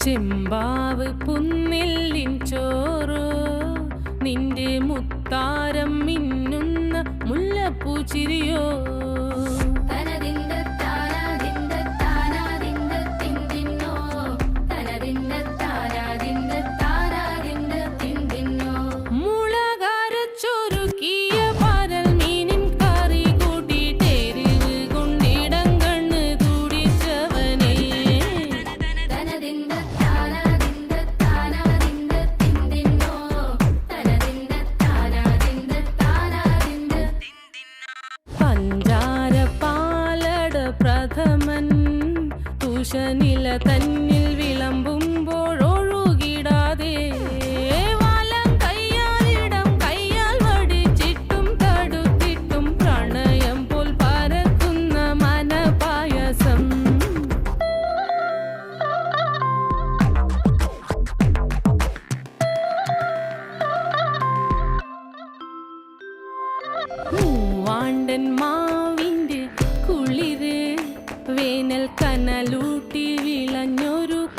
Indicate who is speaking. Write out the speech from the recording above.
Speaker 1: ചെമ്പാവ് പുന്നെല്ലിൻ ചോറോ നിന്റെ മുത്താരം മിന്നുന്ന മുല്ലപ്പൂച്ചിരിയോ പ്രഥമൻ തുഷനില തന്നിൽ വിളമ്പുമ്പോഴൊഴുകിടാതെ വലം കയ്യാലിടം കയ്യാൽ വടിച്ചിട്ടും തടുത്തിട്ടും പ്രണയം പോൽ പരക്കുന്ന മനപായസം മൂവാണ്ടൻ മാവിൻ്റെ കുളിര് വേനൽ കനലൂട്ടി